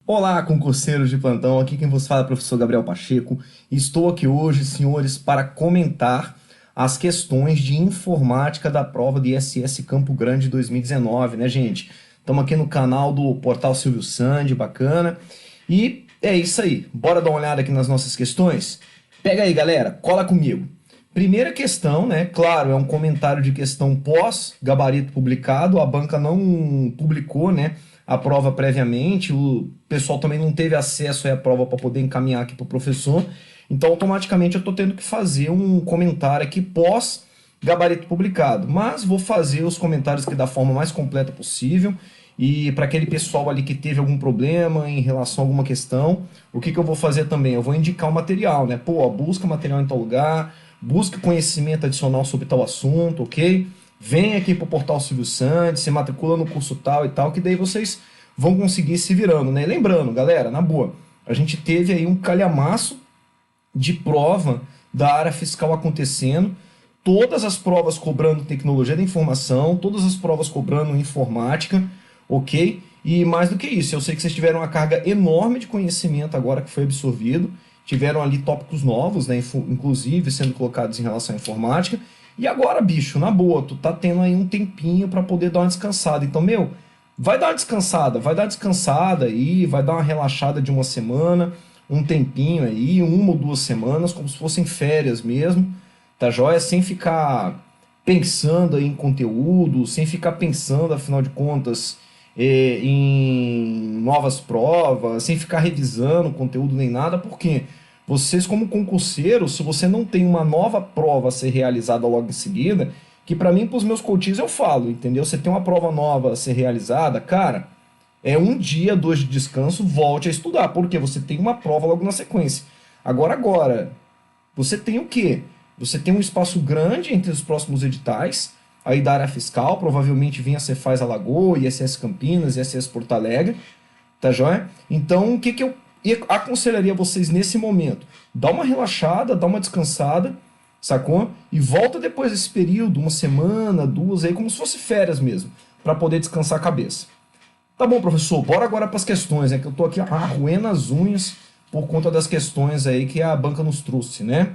Olá, concurseiros de plantão, aqui quem vos fala é o professor Gabriel Pacheco. Estou aqui hoje, senhores, para comentar as questões de informática da prova de ISS Campo Grande 2019, né, gente? Estamos aqui no canal do Portal Silvio Sandi, bacana. E é isso aí, bora dar uma olhada aqui nas nossas questões? Pega aí, galera, cola comigo. Primeira questão, né? Claro, é um comentário de questão pós-gabarito publicado, a banca não publicou, né, a prova previamente, o pessoal também não teve acesso aí à prova para poder encaminhar aqui para o professor, então automaticamente eu estou tendo que fazer um comentário aqui pós-gabarito publicado, mas vou fazer os comentários aqui da forma mais completa possível, e para aquele pessoal ali que teve algum problema em relação a alguma questão, o que eu vou fazer também? Eu vou indicar o material, né? Pô, busca material em tal lugar, busque conhecimento adicional sobre tal assunto, ok? Vem aqui para o Portal Silvio Santos, se matricula no curso tal e tal, que daí vocês vão conseguir se virando, né? Lembrando, galera, na boa, a gente teve aí um calhamaço de prova da área fiscal acontecendo, todas as provas cobrando tecnologia da informação, todas as provas cobrando informática, ok? E mais do que isso, eu sei que vocês tiveram uma carga enorme de conhecimento agora que foi absorvido, tiveram ali tópicos novos, né, inclusive sendo colocados em relação à informática. E agora, bicho, na boa, tu tá tendo aí um tempinho para poder dar uma descansada. Então, meu, vai dar uma descansada, vai dar descansada aí, vai dar uma relaxada de uma semana, um tempinho aí, 1 ou 2 semanas, como se fossem férias mesmo, tá joia? Sem ficar pensando aí em conteúdo, sem ficar pensando, afinal de contas, em novas provas, sem ficar revisando conteúdo nem nada, porque vocês, como concurseiros, se você não tem uma nova prova a ser realizada logo em seguida, que para mim, para os meus coaches, eu falo, entendeu? Você tem uma prova nova a ser realizada, cara, é 1 dia, 2 de descanso, volte a estudar, porque você tem uma prova logo na sequência. Agora, você tem o quê? Você tem um espaço grande entre os próximos editais, aí da área fiscal, provavelmente vinha Cefaz Alagoas, ISS Campinas, ISS Porto Alegre, tá joia? Então, o que eu aconselharia vocês nesse momento? Dá uma relaxada, dá uma descansada, sacou? E volta depois desse período, 1 semana, 2, aí como se fosse férias mesmo, para poder descansar a cabeça. Tá bom, professor, bora agora para as questões, né? Que eu tô aqui roendo as unhas por conta das questões aí que a banca nos trouxe, né?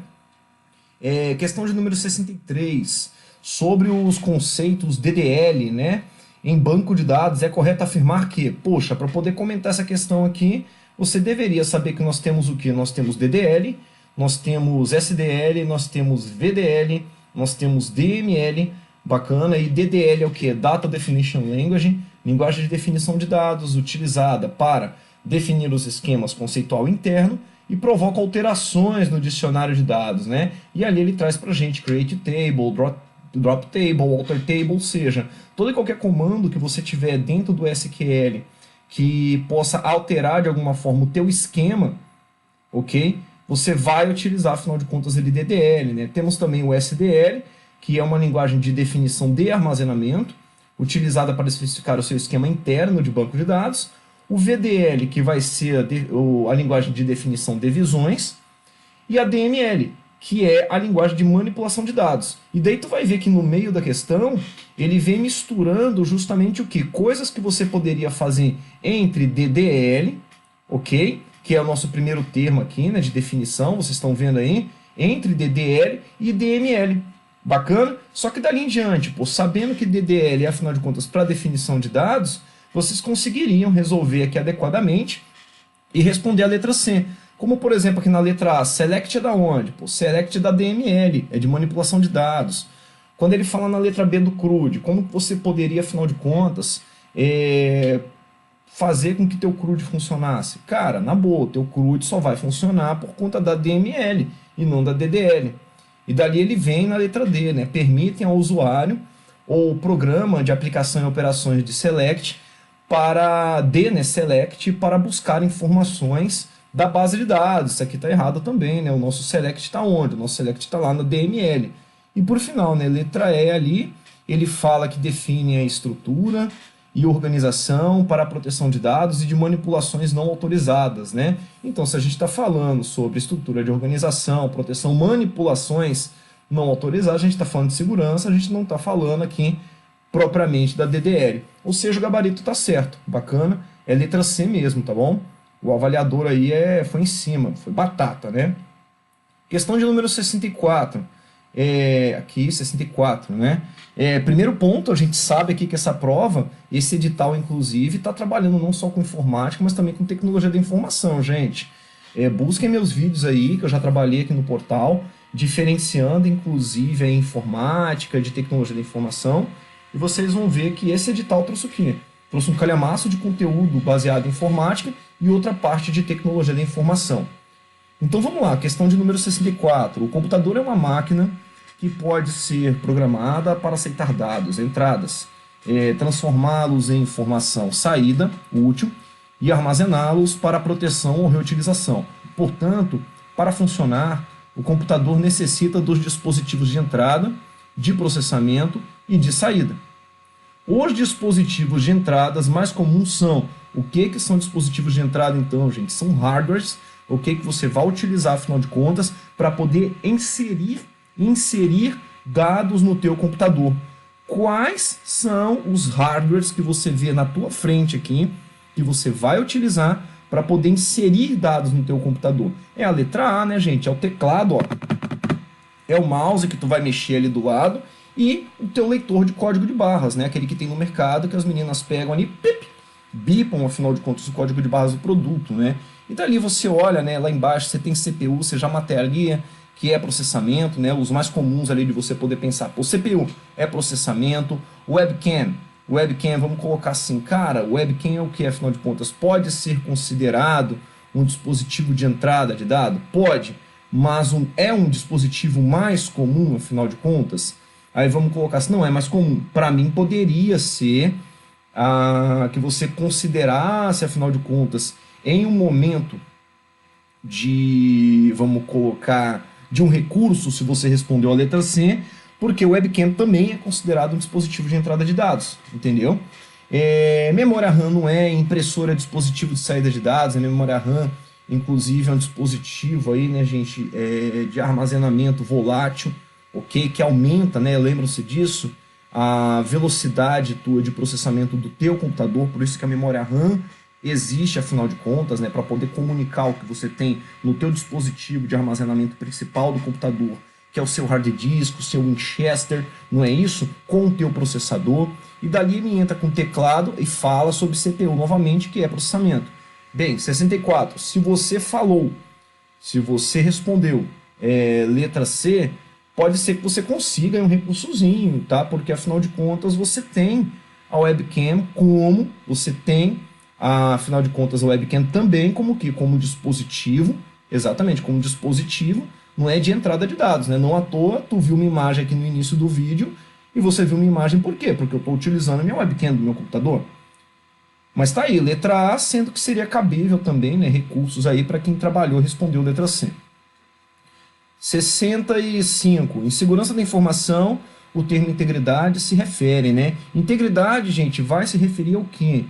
Questão de número 63, sobre os conceitos DDL, né? Em banco de dados, é correto afirmar que, poxa, para poder comentar essa questão aqui, você deveria saber que nós temos o que? Nós temos DDL, nós temos SDL, nós temos VDL, nós temos DML, bacana, e DDL é o que? Data Definition Language, linguagem de definição de dados utilizada para definir os esquemas conceitual interno e provoca alterações no dicionário de dados, né? E ali ele traz para a gente create table, drop table, alter table, ou seja, todo e qualquer comando que você tiver dentro do SQL que possa alterar de alguma forma o teu esquema, ok? Você vai utilizar, afinal de contas, ele DDL, né? Temos também o SDL, que é uma linguagem de definição de armazenamento, utilizada para especificar o seu esquema interno de banco de dados. O VDL, que vai ser a linguagem de definição de visões. E a DML, que é a linguagem de manipulação de dados. E daí tu vai ver que no meio da questão, ele vem misturando justamente o que? Coisas que você poderia fazer entre DDL, ok? Que é o nosso primeiro termo aqui, né, de definição, vocês estão vendo aí, entre DDL e DML. Bacana? Só que dali em diante, pô, sabendo que DDL é, afinal de contas, para definição de dados, vocês conseguiriam resolver aqui adequadamente e responder a letra C. Como, por exemplo, aqui na letra A, select é da onde? Pô, select é da DML, é de manipulação de dados. Quando ele fala na letra B do CRUD, como você poderia, afinal de contas, fazer com que teu CRUD funcionasse? Cara, na boa, teu CRUD só vai funcionar por conta da DML e não da DDL. E dali ele vem na letra D, né? Permitem ao usuário ou programa de aplicação e operações de select para né, select para buscar informações da base de dados. Isso aqui está errado também, né? O nosso select está onde? O nosso select está lá na DML. E por final, né, letra E ali, ele fala que define a estrutura e organização para a proteção de dados e de manipulações não autorizadas, né? Então, se a gente está falando sobre estrutura de organização, proteção, manipulações não autorizadas, a gente está falando de segurança, a gente não está falando aqui propriamente da DDL. Ou seja, o gabarito está certo, bacana, é letra C mesmo, tá bom? O avaliador aí foi em cima, foi batata, né? Questão de número 64. Aqui, 64, né? Primeiro ponto, a gente sabe aqui que essa prova, esse edital, inclusive, está trabalhando não só com informática, mas também com tecnologia da informação, gente. Busquem meus vídeos aí, que eu já trabalhei aqui no portal, diferenciando, inclusive, a informática, de tecnologia da informação, e vocês vão ver que esse edital trouxe o quê? Trouxe um calhamaço de conteúdo baseado em informática e outra parte de tecnologia da informação. Então vamos lá, questão de número 64. O computador é uma máquina que pode ser programada para aceitar dados, entradas, transformá-los em informação saída, útil, e armazená-los para proteção ou reutilização. Portanto, para funcionar, o computador necessita dos dispositivos de entrada, de processamento e de saída. Os dispositivos de entradas mais comuns são... O que são dispositivos de entrada, então, gente? São hardwares, o que você vai utilizar, afinal de contas, para poder inserir dados no teu computador. Quais são os hardwares que você vê na tua frente aqui, que você vai utilizar para poder inserir dados no teu computador? É a letra A, né, gente? É o teclado, ó. É o mouse que tu vai mexer ali do lado e o teu leitor de código de barras, né? Aquele que tem no mercado, que as meninas pegam ali, bipam, afinal de contas, o código de barras do produto, né? E dali você olha, né, lá embaixo você tem CPU, você já mapearia que é processamento, né? Os mais comuns ali de você poder pensar, pô, CPU é processamento, webcam, vamos colocar assim, cara, webcam é o que, afinal de contas? Pode ser considerado um dispositivo de entrada de dado? Pode, mas é um dispositivo mais comum, afinal de contas? Aí vamos colocar assim, não é mais comum. Para mim poderia ser que você considerasse, afinal de contas, em um momento de, vamos colocar, de um recurso, se você respondeu a letra C, porque o webcam também é considerado um dispositivo de entrada de dados, entendeu? Memória RAM não é, impressora é dispositivo de saída de dados, memória RAM, inclusive, é um dispositivo aí, né, gente, de armazenamento volátil, ok? Que aumenta, né, lembram-se disso, a velocidade tua de processamento do teu computador, por isso que a memória RAM existe, afinal de contas, né, para poder comunicar o que você tem no teu dispositivo de armazenamento principal do computador, que é o seu hard disk, o seu Winchester, não é isso? Com o teu processador. E dali ele entra com o teclado e fala sobre CPU novamente, que é processamento. Bem, 64, se você falou, se você respondeu letra C, pode ser que você consiga um recursozinho, tá? Porque afinal de contas você tem a webcam como você tem, afinal de contas, a webcam também como que? Como dispositivo, exatamente, como dispositivo, não é de entrada de dados, né? Não à toa, tu viu uma imagem aqui no início do vídeo e você viu uma imagem por quê? Porque eu estou utilizando a minha webcam do meu computador. Mas tá aí, letra A, sendo que seria cabível também, né? Recursos aí para quem trabalhou e respondeu letra C. 65. Em segurança da informação, o termo integridade se refere, né? Integridade, gente, vai se referir ao quê?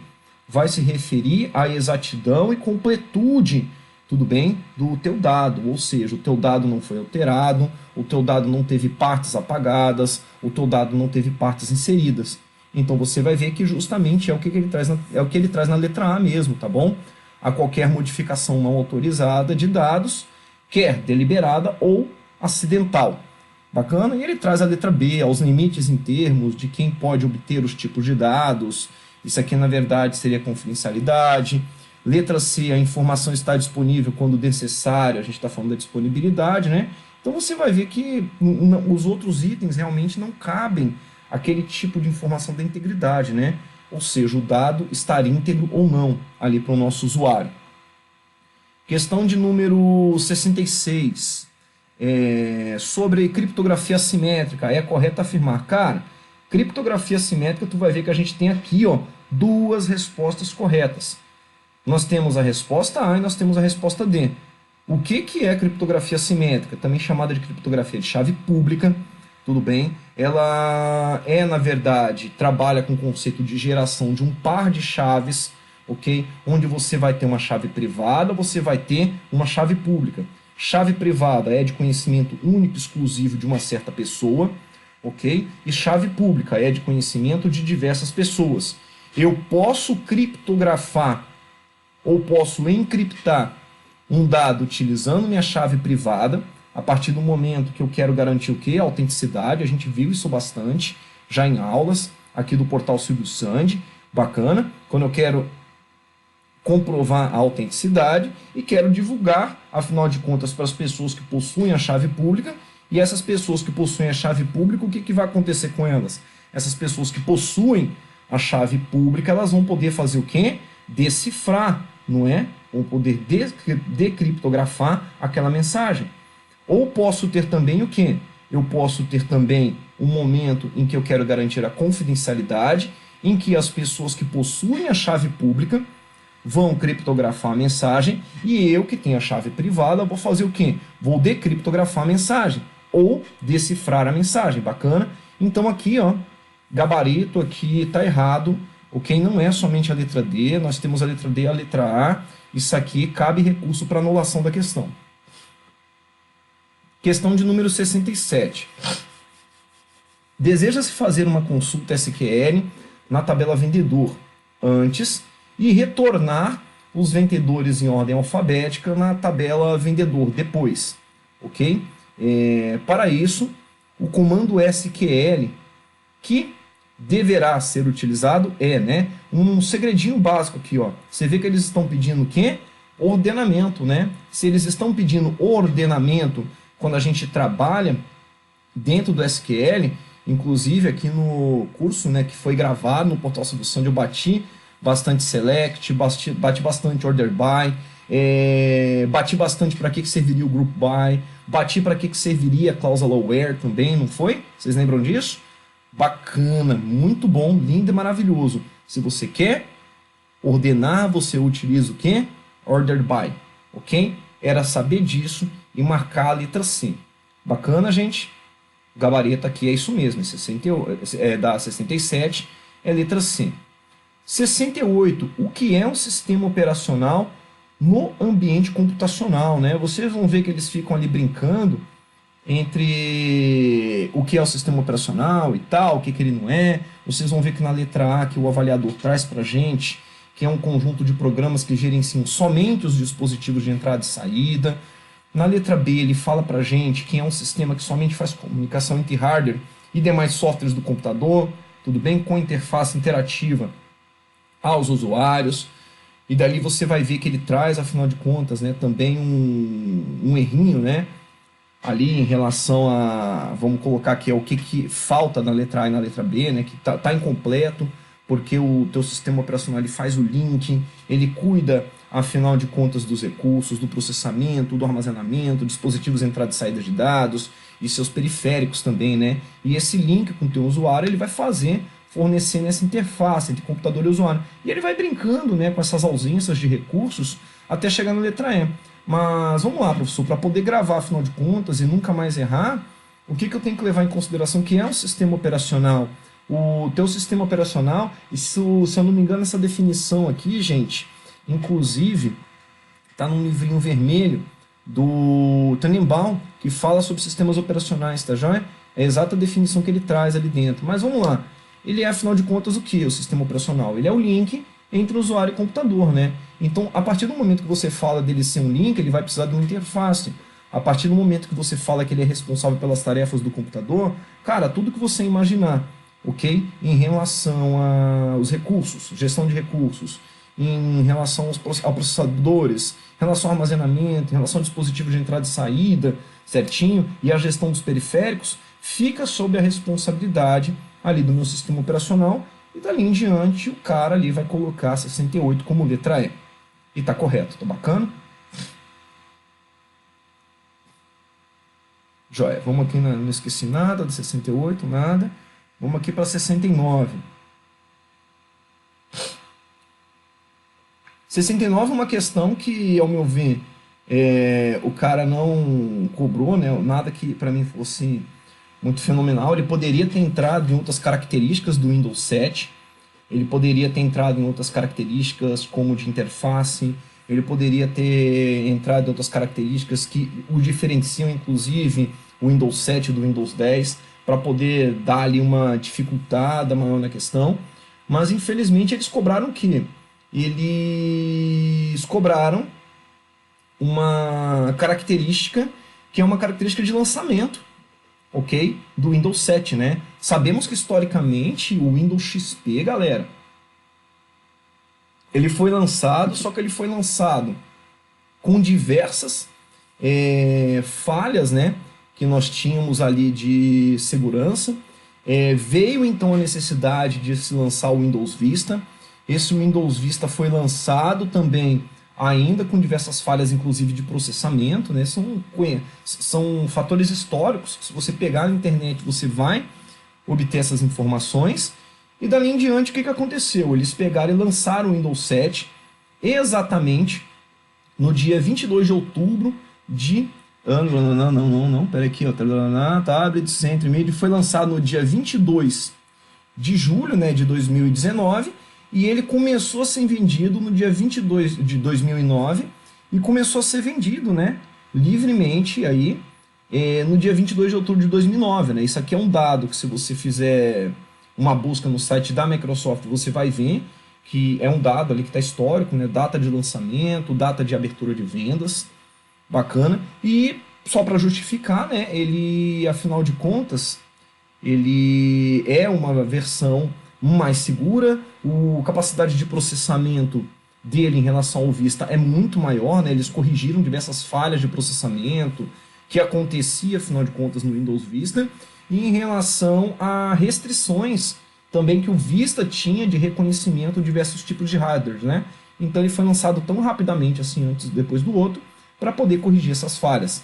Vai se referir à exatidão e completude, tudo bem? Do teu dado, ou seja, o teu dado não foi alterado, o teu dado não teve partes apagadas, o teu dado não teve partes inseridas. Então você vai ver que justamente é o que ele traz na letra A mesmo, tá bom? A qualquer modificação não autorizada de dados, quer deliberada ou acidental. Bacana? E ele traz a letra B, aos limites em termos de quem pode obter os tipos de dados. Isso aqui, na verdade, seria confidencialidade. Letra C, a informação está disponível quando necessário. A gente está falando da disponibilidade, né? Então você vai ver que os outros itens realmente não cabem aquele tipo de informação da integridade, né? Ou seja, o dado estar íntegro ou não ali para o nosso usuário. Questão de número 66. Sobre criptografia assimétrica. É correto afirmar? Cara, criptografia assimétrica, tu vai ver que a gente tem aqui, ó, duas respostas corretas. Nós temos a resposta A e nós temos a resposta D. O que é criptografia assimétrica? Também chamada de criptografia de chave pública, tudo bem? Ela na verdade, trabalha com o conceito de geração de um par de chaves, ok? Onde você vai ter uma chave privada, você vai ter uma chave pública. Chave privada é de conhecimento único e exclusivo de uma certa pessoa, ok? E chave pública é de conhecimento de diversas pessoas. Eu posso criptografar ou posso encriptar um dado utilizando minha chave privada, a partir do momento que eu quero garantir o quê? A autenticidade, a gente viu isso bastante já em aulas aqui do portal Silvio Sandi, bacana, quando eu quero comprovar a autenticidade e quero divulgar, afinal de contas, para as pessoas que possuem a chave pública, e essas pessoas que possuem a chave pública, o que vai acontecer com elas? Essas pessoas que possuem a chave pública, elas vão poder fazer o quê? Decifrar, não é? Vão poder decriptografar aquela mensagem. Ou posso ter também o quê? Eu posso ter também um momento em que eu quero garantir a confidencialidade, em que as pessoas que possuem a chave pública vão criptografar a mensagem e eu, que tenho a chave privada, vou fazer o quê? Vou decriptografar a mensagem ou decifrar a mensagem. Bacana? Então aqui, ó, gabarito aqui está errado, ok? Não é somente a letra D, nós temos a letra D e a letra A. Isso aqui cabe recurso para anulação da questão. Questão de número 67. Deseja-se fazer uma consulta SQL na tabela vendedor antes e retornar os vendedores em ordem alfabética na tabela vendedor depois, ok? Para isso, o comando SQL que deverá ser utilizado um segredinho básico aqui, ó. Você vê que eles estão pedindo o quê? Ordenamento, né? Se eles estão pedindo ordenamento quando a gente trabalha dentro do SQL, inclusive aqui no curso, né, que foi gravado no portal Silvio Sandi, eu bati bastante select, bati bastante order by, bati bastante para que serviria o group by, bati para que serviria a cláusula where também, não foi? Vocês lembram disso? Bacana, muito bom, lindo e maravilhoso. Se você quer ordenar, você utiliza o quê? Order by, ok? Era saber disso e marcar a letra C. Bacana, gente? O gabarito aqui é isso mesmo, da 67 é letra C. 68, o que é um sistema operacional no ambiente computacional, né? Vocês vão ver que eles ficam ali brincando entre o que é o sistema operacional e tal, o que ele não é. Vocês vão ver que na letra A, que o avaliador traz para a gente, que é um conjunto de programas que gerenciam somente os dispositivos de entrada e saída. Na letra B, ele fala para a gente que é um sistema que somente faz comunicação entre hardware e demais softwares do computador, tudo bem? Com interface interativa aos usuários. E dali você vai ver que ele traz, afinal de contas, né, também um errinho, né, ali em relação a, vamos colocar aqui, o que falta na letra A e na letra B, né, que tá incompleto, porque o teu sistema operacional ele faz o link, ele cuida, afinal de contas, dos recursos, do processamento, do armazenamento, dispositivos de entrada e saída de dados e seus periféricos também, né? E esse link com o teu usuário, ele vai fornecendo essa interface entre computador e usuário. E ele vai brincando, né, com essas ausências de recursos até chegar na letra E. Mas vamos lá, professor, para poder gravar, afinal de contas, e nunca mais errar, o que eu tenho que levar em consideração que é um sistema operacional? O teu sistema operacional, isso, se eu não me engano, essa definição aqui, gente, inclusive, está num livrinho vermelho do Tannenbaum, que fala sobre sistemas operacionais, tá joia? É a exata definição que ele traz ali dentro. Mas vamos lá. Ele é, afinal de contas, o que? O sistema operacional? Ele é o link entre o usuário e o computador, né? Então, a partir do momento que você fala dele ser um link, ele vai precisar de uma interface. A partir do momento que você fala que ele é responsável pelas tarefas do computador, cara, tudo que você imaginar, ok? Em relação aos recursos, gestão de recursos, em relação aos processadores, em relação ao armazenamento, em relação ao dispositivo de entrada e saída, certinho, e a gestão dos periféricos, fica sob a responsabilidade ali do meu sistema operacional, e dali em diante o cara ali vai colocar 68 como letra E. E tá correto, tá bacana? Joia, vamos aqui, não esqueci nada de 68, nada. Vamos aqui para 69. 69 é uma questão que, ao meu ver, o cara não cobrou, né, nada que para mim fosse muito fenomenal. Ele poderia ter entrado em outras características do Windows 7, ele poderia ter entrado em outras características como de interface, ele poderia ter entrado em outras características que o diferenciam, inclusive, o Windows 7 do Windows 10, para poder dar ali uma dificultada maior na questão. Mas, infelizmente, eles cobraram o quê? eles cobraram uma característica que é uma característica de lançamento, ok? Do Windows 7, né? Sabemos que historicamente o Windows XP, galera, ele foi lançado, só que ele foi lançado com diversas falhas, né, que nós tínhamos ali de segurança. Veio então a necessidade de se lançar o Windows Vista. Esse Windows Vista foi lançado também ainda com diversas falhas, inclusive de processamento, né? São fatores históricos que, se você pegar na internet, você vai obter essas informações. E dali em diante, o que aconteceu? Eles pegaram e lançaram o Windows 7 exatamente no dia 22 de outubro de... Pera aqui, ó. Tablet Center Media foi lançado no dia 22 de julho, né, de 2019, e ele começou a ser vendido no dia 22 de 2009 e começou a ser vendido, né, livremente aí, no dia 22 de outubro de 2009, né? Isso aqui é um dado que, se você fizer uma busca no site da Microsoft, você vai ver que é um dado ali que está histórico, né? Data de lançamento, data de abertura de vendas, bacana. E só para justificar, né, ele, afinal de contas, ele é uma versão mais segura, a capacidade de processamento dele em relação ao Vista é muito maior, né? Eles corrigiram diversas falhas de processamento que acontecia, afinal de contas, no Windows Vista, e em relação a restrições também que o Vista tinha de reconhecimento de diversos tipos de hardware, né? Então ele foi lançado tão rapidamente assim, antes e depois do outro, para poder corrigir essas falhas.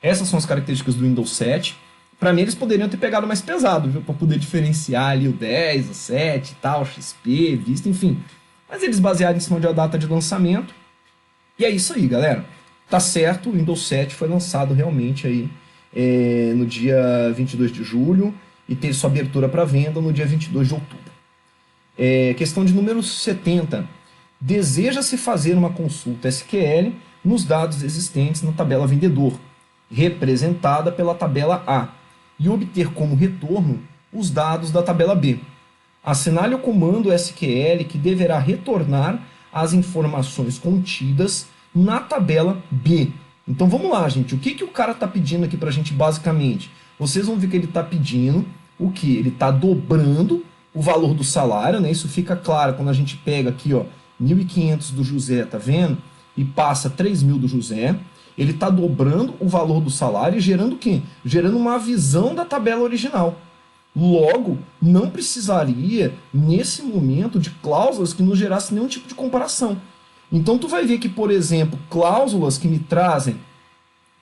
Essas são as características do Windows 7. Para mim, eles poderiam ter pegado mais pesado, viu? Para poder diferenciar ali o 10, o 7 e tal, XP, Vista, enfim. Mas eles basearam em cima de uma data de lançamento. E é isso aí, galera. Tá certo, o Windows 7 foi lançado realmente aí no dia 22 de julho e teve sua abertura para venda no dia 22 de outubro. Questão de número 70. Deseja-se fazer uma consulta SQL nos dados existentes na tabela vendedor, representada pela tabela A, e obter como retorno os dados da tabela B. Assinale o comando SQL que deverá retornar as informações contidas na tabela B. Então vamos lá, gente. O que o cara está pedindo aqui para a gente, basicamente? Vocês vão ver que ele está pedindo o que? Ele está dobrando o valor do salário, né? Isso fica claro quando a gente pega aqui, ó, 1.500 do José, tá vendo? E passa 3.000 do José. Ele está dobrando o valor do salário e gerando o quê? Gerando uma visão da tabela original. Logo, não precisaria, nesse momento, de cláusulas que nos gerassem nenhum tipo de comparação. Então, tu vai ver que, por exemplo, cláusulas que me trazem,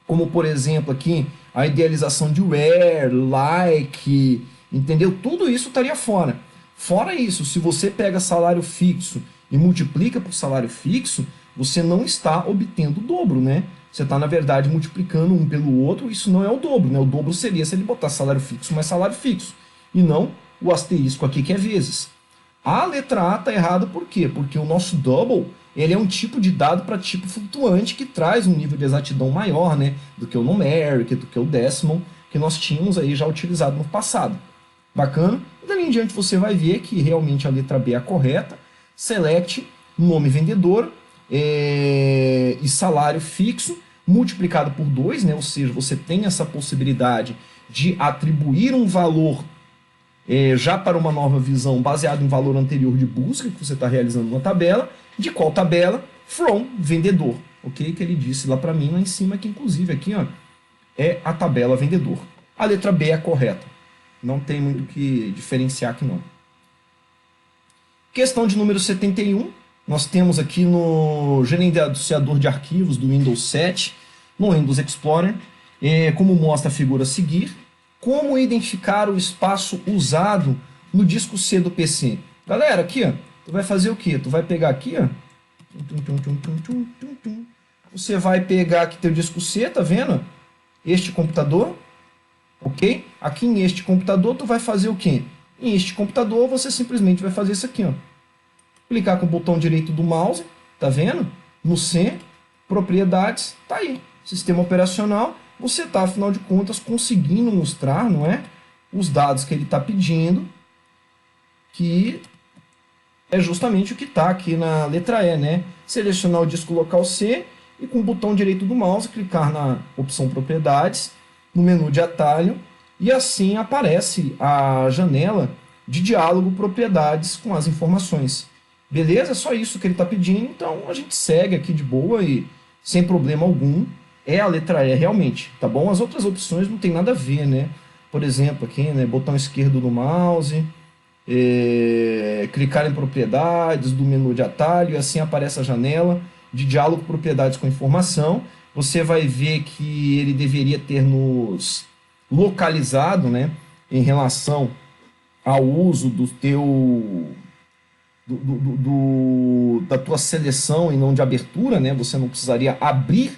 como, por exemplo, aqui, a idealização de where, like, entendeu? Tudo isso estaria fora. Fora isso, se você pega salário fixo e multiplica por salário fixo, você não está obtendo o dobro, né? Você está, na verdade, multiplicando um pelo outro, isso não é o dobro, né? O dobro seria se ele botar salário fixo mais salário fixo, e não o asterisco aqui que é vezes. A letra A está errada por quê? Porque o nosso double, ele é um tipo de dado para tipo flutuante que traz um nível de exatidão maior, né, do que o numeric, do que o decimal, que nós tínhamos aí já utilizado no passado. Bacana? E dali em diante você vai ver que realmente a letra B é a correta. Select nome vendedor e salário fixo multiplicado por 2, né? Ou seja, você tem essa possibilidade de atribuir um valor já para uma nova visão baseado em valor anterior de busca que você está realizando na tabela. De qual tabela? From vendedor, ok? Que ele disse lá para mim lá em cima, que inclusive aqui, ó, é a tabela vendedor. A letra B é a correta. Não tem muito o que diferenciar aqui não. Questão de número 71. Nós temos aqui no gerenciador de arquivos do Windows 7, no Windows Explorer, como mostra a figura a seguir, como identificar o espaço usado no disco C do PC. Galera, aqui, ó, tu vai fazer o quê? Tu vai pegar aqui, ó, você vai pegar aqui teu disco C, tá vendo? Este computador, ok? Aqui neste computador tu vai fazer o quê? Em este computador você simplesmente vai fazer isso aqui, ó. Clicar com o botão direito do mouse, tá vendo? No C, propriedades, tá aí. Sistema operacional, você tá, afinal de contas, conseguindo mostrar, não é? Os dados que ele está pedindo, que é justamente o que está aqui na letra E, né? Selecionar o disco local C e com o botão direito do mouse clicar na opção Propriedades, no menu de atalho, e assim aparece a janela de diálogo Propriedades com as informações. Beleza? É só isso que ele está pedindo, então a gente segue aqui de boa e sem problema algum. É a letra E realmente, tá bom? As outras opções não tem nada a ver, né? Por exemplo, aqui, né, botão esquerdo do mouse, clicar em propriedades do menu de atalho, e assim aparece a janela de diálogo propriedades com informação. Você vai ver que ele deveria ter nos localizado, né, em relação ao uso do teu da tua seleção e não de abertura, né? Você não precisaria abrir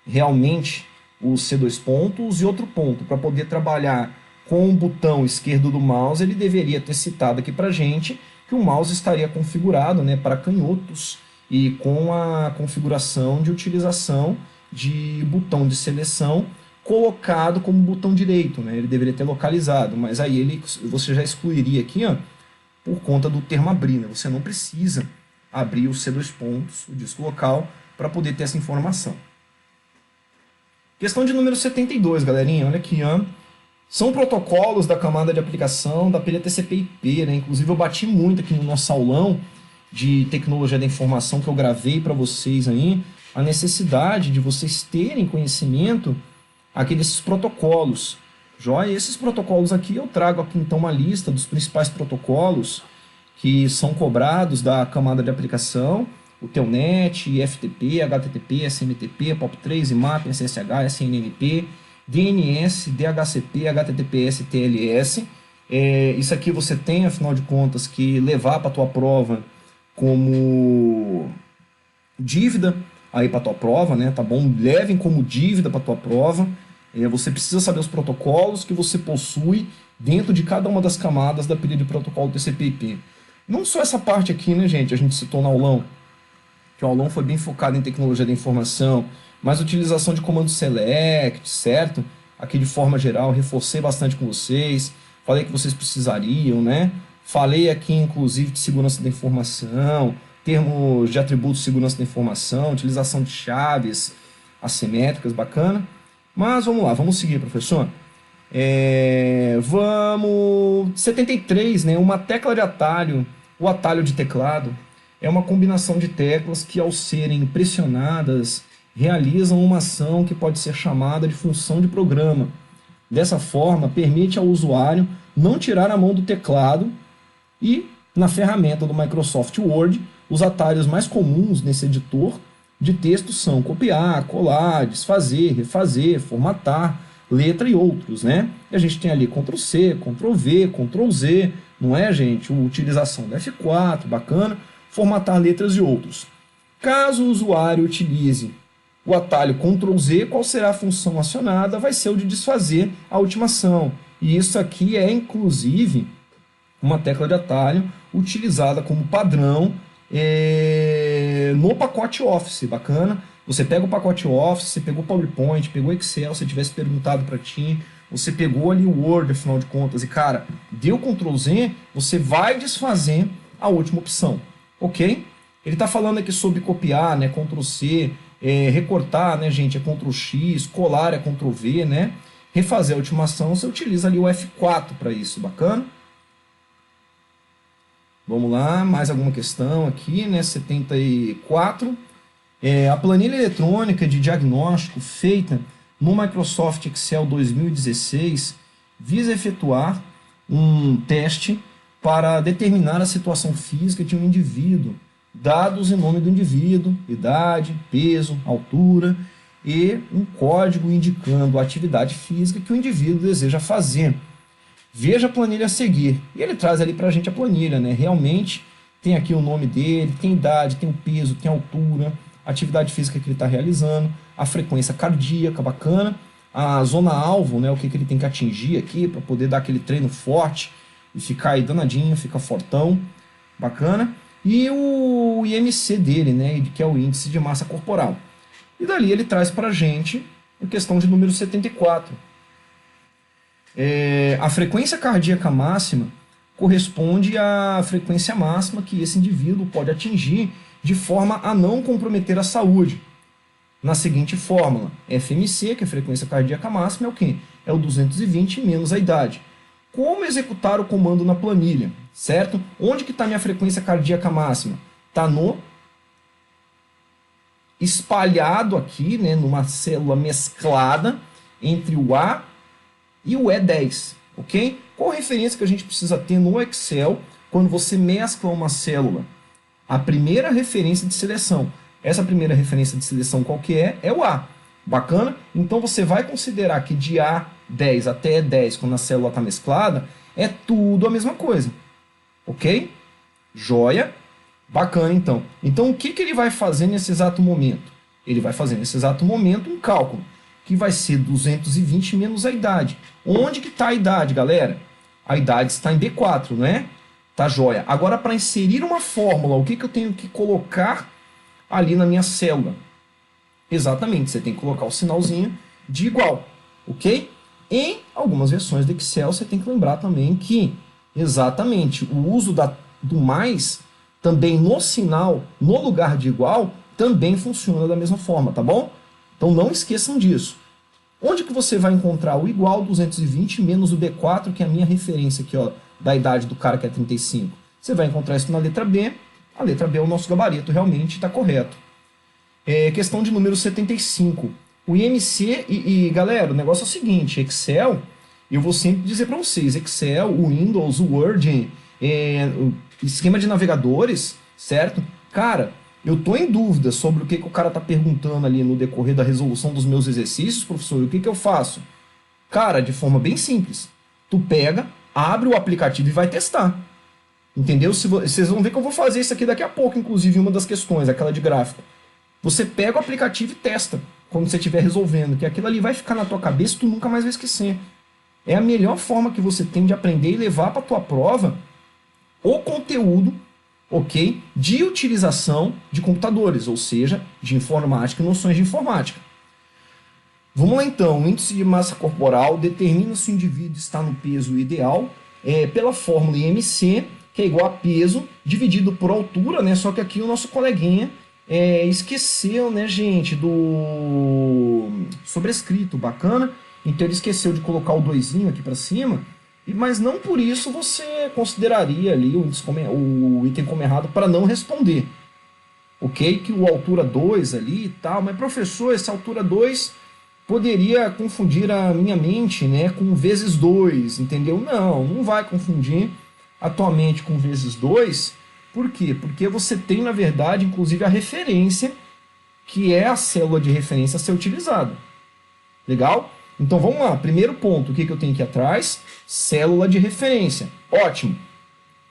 realmente o C2 pontos. E outro ponto, para poder trabalhar com o botão esquerdo do mouse, ele deveria ter citado aqui para gente que o mouse estaria configurado, né, para canhotos e com a configuração de utilização de botão de seleção colocado como botão direito, né? Ele deveria ter localizado, mas aí você já excluiria aqui, ó, por conta do termo abrir, né? Você não precisa abrir o C2 pontos, o disco local, para poder ter essa informação. Questão de número 72, galerinha, olha aqui, ó. São protocolos da camada de aplicação da pilha TCP/IP, né? Inclusive eu bati muito aqui no nosso aulão de tecnologia da informação que eu gravei para vocês aí, a necessidade de vocês terem conhecimento aqui desses protocolos. Joia, esses protocolos aqui eu trago aqui então uma lista dos principais protocolos que são cobrados da camada de aplicação, o Telnet, FTP, HTTP, SMTP, POP3, IMAP, SSH, SNMP, DNS, DHCP, HTTPS, TLS. Isso aqui você tem, afinal de contas, que levar para a tua prova como dívida aí para a tua prova, né? Tá bom? Levem como dívida para a tua prova. Você precisa saber os protocolos que você possui dentro de cada uma das camadas da pilha de protocolo TCP/IP. Não só essa parte aqui, né, gente? A gente citou no aulão, que o aulão foi bem focado em tecnologia da informação, mas utilização de comando select, certo? Aqui de forma geral, reforcei bastante com vocês, falei que vocês precisariam, né? Falei aqui, inclusive, de segurança da informação, termos de atributos de segurança da informação, utilização de chaves assimétricas, bacana. Mas vamos lá, vamos seguir, professor. Vamos... 73, né? Uma tecla de atalho, o atalho de teclado, é uma combinação de teclas que, ao serem pressionadas, realizam uma ação que pode ser chamada de função de programa. Dessa forma, permite ao usuário não tirar a mão do teclado e, na ferramenta do Microsoft Word, os atalhos mais comuns nesse editor de texto são copiar, colar, desfazer, refazer, formatar, letra e outros, né? E a gente tem ali Ctrl+C, Ctrl+V, Ctrl+Z, não é, gente? Utilização do F4, bacana, formatar letras e outros. Caso o usuário utilize o atalho Ctrl+Z, qual será a função acionada? Vai ser o de desfazer a ultimação. E isso aqui é, inclusive, uma tecla de atalho utilizada como padrão no pacote Office, bacana. Você pega o pacote Office, você pegou o PowerPoint, pegou o Excel, se tivesse perguntado para ti, você pegou ali o Word, afinal de contas, e cara, deu Ctrl+Z, você vai desfazer a última opção, ok? Ele está falando aqui sobre copiar, né, Ctrl+C, recortar, né, gente, é Ctrl+X, colar é Ctrl+V, né? Refazer a ultimação, você utiliza ali o F4 para isso, bacana? Vamos lá, mais alguma questão aqui, né? 74. A planilha eletrônica de diagnóstico feita no Microsoft Excel 2016 visa efetuar um teste para determinar a situação física de um indivíduo, dados em nome do indivíduo, idade, peso, altura e um código indicando a atividade física que o indivíduo deseja fazer. Veja a planilha a seguir. E ele traz ali para a gente a planilha, né? Realmente tem aqui o nome dele, tem idade, tem o peso, tem a altura, a atividade física que ele está realizando, a frequência cardíaca, bacana, a zona-alvo, né? O que ele tem que atingir aqui para poder dar aquele treino forte e ficar aí danadinho, ficar fortão, bacana. E o IMC dele, né? Que é o índice de massa corporal. E dali ele traz para a gente a questão de número 74. A frequência cardíaca máxima corresponde à frequência máxima que esse indivíduo pode atingir de forma a não comprometer a saúde. Na seguinte fórmula, FMC, que é a frequência cardíaca máxima, é o quê? É o 220 menos a idade. Como executar o comando na planilha, certo? Onde que está minha frequência cardíaca máxima? Está no espalhado aqui, né, numa célula mesclada entre o A e o E10, ok? Qual a referência que a gente precisa ter no Excel quando você mescla uma célula? A primeira referência de seleção. Essa primeira referência de seleção qual que é? É o A. Bacana? Então você vai considerar que de A10 até E10, quando a célula está mesclada, é tudo a mesma coisa. Ok? Joia? Bacana, então. Então o que ele vai fazer nesse exato momento? Ele vai fazer nesse exato momento um cálculo, que vai ser 220 menos a idade. Onde que está a idade, galera? A idade está em B4, não é? Tá joia. Agora, para inserir uma fórmula, o que eu tenho que colocar ali na minha célula? Exatamente, você tem que colocar o sinalzinho de igual, ok? Em algumas versões do Excel, você tem que lembrar também que, exatamente, o uso do mais, também no sinal, no lugar de igual, também funciona da mesma forma, tá bom? Então não esqueçam disso. Onde que você vai encontrar o igual 220 menos o B4, que é a minha referência aqui, ó, da idade do cara que é 35? Você vai encontrar isso na letra B. A letra B é o nosso gabarito, realmente está correto. Questão de número 75. O IMC, galera, o negócio é o seguinte, Excel, eu vou sempre dizer para vocês, Excel, o Windows, o Word, o esquema de navegadores, certo? Cara, eu tô em dúvida sobre o que o cara está perguntando ali no decorrer da resolução dos meus exercícios, professor, e o que eu faço? Cara, de forma bem simples, tu pega, abre o aplicativo e vai testar. Entendeu? Vocês vão ver que eu vou fazer isso aqui daqui a pouco, inclusive, uma das questões, aquela de gráfico. Você pega o aplicativo e testa, quando você estiver resolvendo, que aquilo ali vai ficar na tua cabeça e tu nunca mais vai esquecer. É a melhor forma que você tem de aprender e levar para a tua prova o conteúdo, ok, de utilização de computadores, ou seja, de informática e noções de informática. Vamos lá então, o índice de massa corporal determina se o indivíduo está no peso ideal pela fórmula IMC, que é igual a peso dividido por altura, né? Só que aqui o nosso coleguinha esqueceu, né, gente, do sobrescrito, bacana? Então ele esqueceu de colocar o 2 aqui para cima, mas não por isso você consideraria ali o item como errado para não responder. Ok? Que o altura 2 ali e tal, mas professor, essa altura 2 poderia confundir a minha mente, né, com vezes 2, entendeu? Não vai confundir a tua mente com vezes 2. Por quê? Porque você tem, na verdade, inclusive a referência, que é a célula de referência a ser utilizada. Legal? Então vamos lá, primeiro ponto, o que eu tenho aqui atrás? Célula de referência. Ótimo.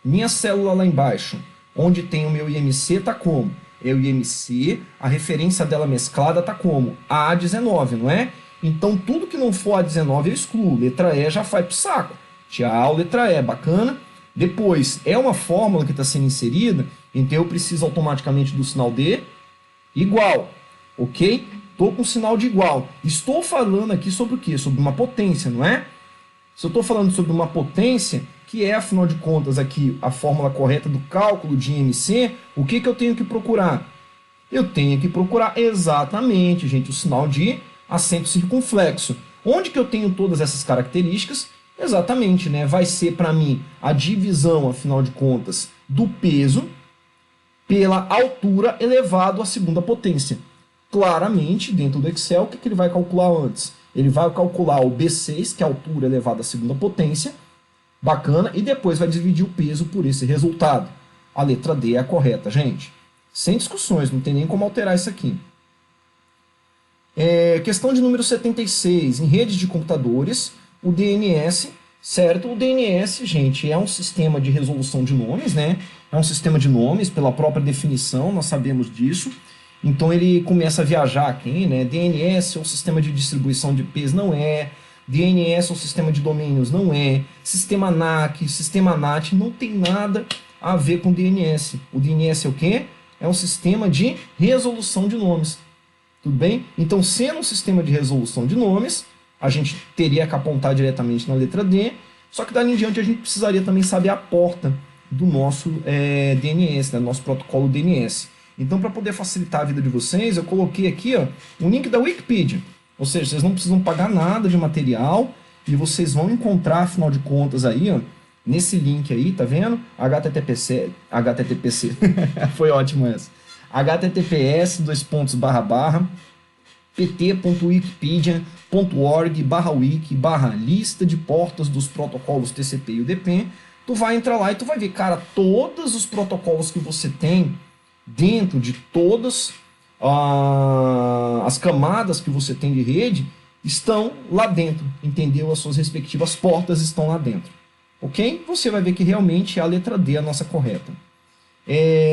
Minha célula lá embaixo, onde tem o meu IMC, está como? É o IMC, a referência dela mesclada está como? A19, não é? Então tudo que não for A19 eu excluo. Letra E já vai para o saco. Tchau, letra E, bacana? Depois, é uma fórmula que está sendo inserida, então eu preciso automaticamente do sinal de igual, ok? Estou com sinal de igual. Estou falando aqui sobre o quê? Sobre uma potência, não é? Se eu estou falando sobre uma potência, que é, afinal de contas, aqui a fórmula correta do cálculo de IMC, o que eu tenho que procurar? Eu tenho que procurar exatamente, gente, o sinal de acento circunflexo. Onde que eu tenho todas essas características? Exatamente, né? Vai ser para mim a divisão, afinal de contas, do peso pela altura elevado à segunda potência. Claramente, dentro do Excel, o que ele vai calcular antes? Ele vai calcular o B6, que é a altura elevada à segunda potência, bacana, e depois vai dividir o peso por esse resultado. A letra D é a correta, gente. Sem discussões, não tem nem como alterar isso aqui. Questão de número 76. Em redes de computadores, o DNS, certo? O DNS, gente, é um sistema de resolução de nomes, né? É um sistema de nomes, pela própria definição, nós sabemos disso. Então ele começa a viajar aqui, né? DNS é um sistema de distribuição de IPs, não é. DNS é um sistema de domínios, não é. Sistema NAC, sistema NAT, não tem nada a ver com DNS. O DNS é o quê? É um sistema de resolução de nomes. Tudo bem? Então, sendo um sistema de resolução de nomes, a gente teria que apontar diretamente na letra D. Só que dali em diante a gente precisaria também saber a porta do nosso DNS, né, do nosso protocolo DNS. Então, para poder facilitar a vida de vocês, eu coloquei aqui ó, um link da Wikipedia. Ou seja, vocês não precisam pagar nada de material e vocês vão encontrar, afinal de contas, aí, ó, nesse link aí, tá vendo? HTTPC, foi ótimo essa. https://pt.wikipedia.org/wiki/lista de portas dos protocolos TCP e UDP. Tu vai entrar lá e tu vai ver, cara, todos os protocolos que você tem dentro de todas as camadas que você tem de rede estão lá dentro, entendeu? As suas respectivas portas estão lá dentro, ok? Você vai ver que realmente a letra D é a nossa correta.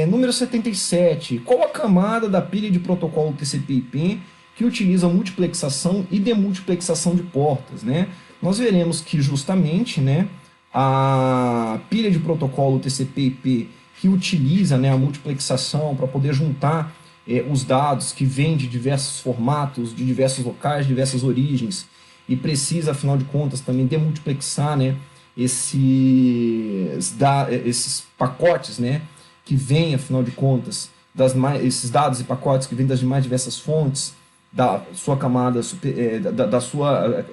Número 77. Qual a camada da pilha de protocolo TCP/IP que utiliza multiplexação e demultiplexação de portas, né? Nós veremos que justamente, né, a pilha de protocolo TCP/IP que utiliza, né, a multiplexação para poder juntar os dados que vêm de diversos formatos, de diversos locais, de diversas origens, e precisa, afinal de contas, também demultiplexar, né, esses pacotes, né, que vêm, afinal de contas, esses dados e pacotes que vêm das mais diversas fontes, da sua camada, da sua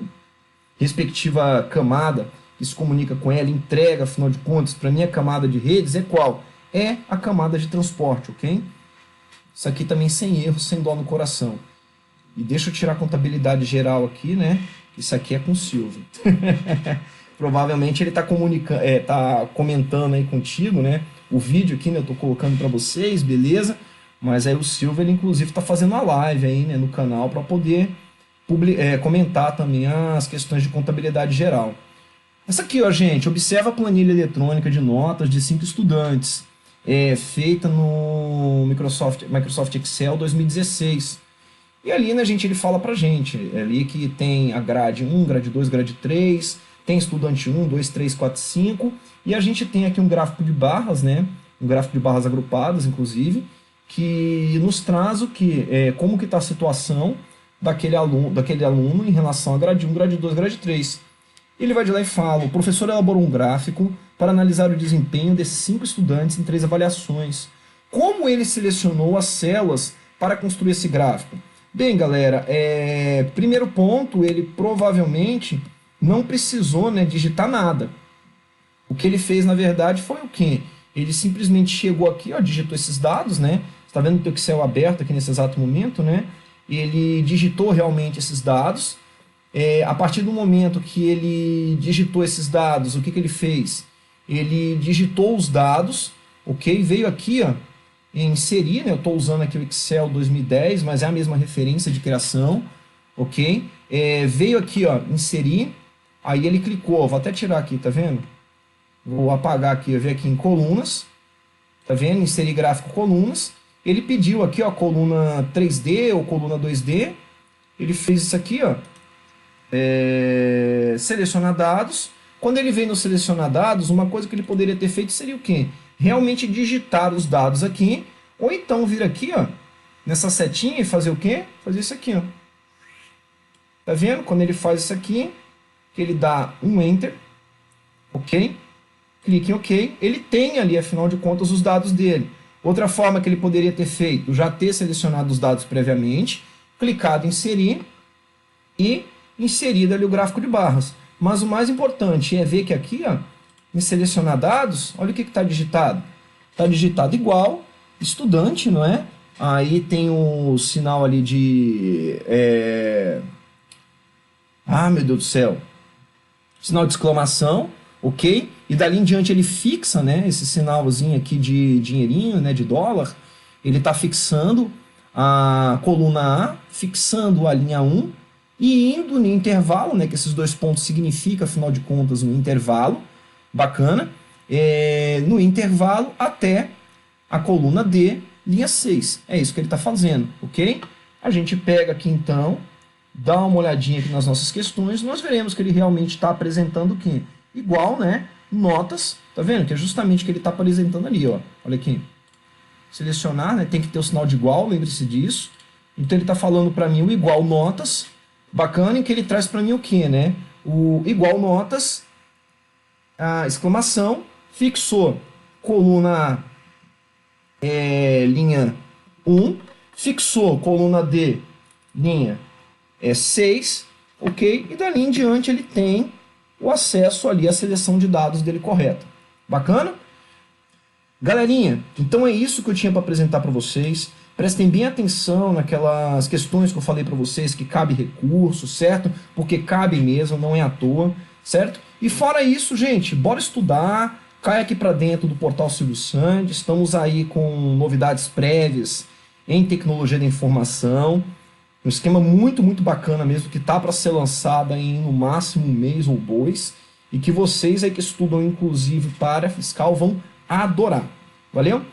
respectiva camada, que se comunica com ela, entrega, afinal de contas, para a minha camada de redes, é qual? É a camada de transporte, ok? Isso aqui também sem erro, sem dó no coração. E deixa eu tirar a contabilidade geral aqui, né? Isso aqui é com o Silvio. Provavelmente ele está comentando aí contigo, né? O vídeo aqui, né? Eu estou colocando para vocês, beleza? Mas aí o Silvio, ele inclusive está fazendo a live aí, né? No canal para poder comentar também as questões de contabilidade geral. Essa aqui, ó, gente, observa a planilha eletrônica de notas de 5 estudantes, feita no Microsoft Excel 2016. E ali, né, gente, ele fala pra gente, ali que tem a grade 1, grade 2, grade 3, tem estudante 1, 2, 3, 4, 5, e a gente tem aqui um gráfico de barras, né, um gráfico de barras agrupadas, inclusive, que nos traz o que, como que está a situação daquele aluno em relação a grade 1, grade 2, grade 3. Ele vai de lá e fala, o professor elaborou um gráfico para analisar o desempenho desses 5 estudantes em 3 avaliações. Como ele selecionou as células para construir esse gráfico? Bem, galera, primeiro ponto, ele provavelmente não precisou, né, digitar nada. O que ele fez, na verdade, foi o quê? Ele simplesmente chegou aqui, ó, digitou esses dados, né? Você está vendo o teu Excel aberto aqui nesse exato momento, né? Ele digitou realmente esses dados. A partir do momento que ele digitou esses dados, o que ele fez? Ele digitou os dados, ok? Veio aqui, ó, inserir, né? Eu estou usando aqui o Excel 2010, mas é a mesma referência de criação, ok? Veio aqui, ó, inserir, aí ele clicou, ó, vou até tirar aqui, tá vendo? Vou apagar aqui, eu vejo aqui em colunas, tá vendo? Inserir gráfico colunas. Ele pediu aqui, ó, coluna 3D ou coluna 2D. Ele fez isso aqui, ó, selecionar dados. Quando ele vem no selecionar dados, uma coisa que ele poderia ter feito seria o quê? Realmente digitar os dados aqui, ou então vir aqui, ó, nessa setinha e fazer o quê? Fazer isso aqui, ó. Tá vendo? Quando ele faz isso aqui, que ele dá um Enter, ok? Clique em OK, ele tem ali, afinal de contas, os dados dele. Outra forma que ele poderia ter feito, já ter selecionado os dados previamente, clicado em inserir e inserido ali o gráfico de barras. Mas o mais importante é ver que aqui, ó, em selecionar dados, olha o que está digitado. Está digitado igual, estudante, não é? Aí tem o sinal ali de... Ah, meu Deus do céu. Sinal de exclamação, ok? E dali em diante ele fixa, né, esse sinalzinho aqui de dinheirinho, né, de dólar. Ele está fixando a coluna A, fixando a linha 1 e indo no intervalo, né, que esses 2 pontos significam, afinal de contas, um intervalo. Bacana. No intervalo até a coluna D, linha 6. É isso que ele está fazendo, ok? A gente pega aqui então, dá uma olhadinha aqui nas nossas questões, nós veremos que ele realmente está apresentando o quê? Igual, né? Notas, tá vendo? Que é justamente o que ele está apresentando ali, ó. Olha aqui. Selecionar, né? Tem que ter o sinal de igual, lembre-se disso. Então ele está falando para mim o igual notas. Bacana, em que ele traz para mim o quê, né? O igual notas a exclamação, fixou coluna linha 1, fixou coluna D, linha 6, ok? E dali em diante ele tem o acesso ali à seleção de dados dele correta. Bacana? Galerinha, então é isso que eu tinha para apresentar para vocês. Prestem bem atenção naquelas questões que eu falei para vocês, que cabe recurso, certo? Porque cabe mesmo, não é à toa, certo? E fora isso, gente, bora estudar, cai aqui para dentro do portal Silvio Santos, estamos aí com novidades prévias em tecnologia da informação, um esquema muito bacana mesmo, que tá para ser lançado em no máximo um mês ou dois, e que vocês aí que estudam inclusive para fiscal vão adorar. Valeu?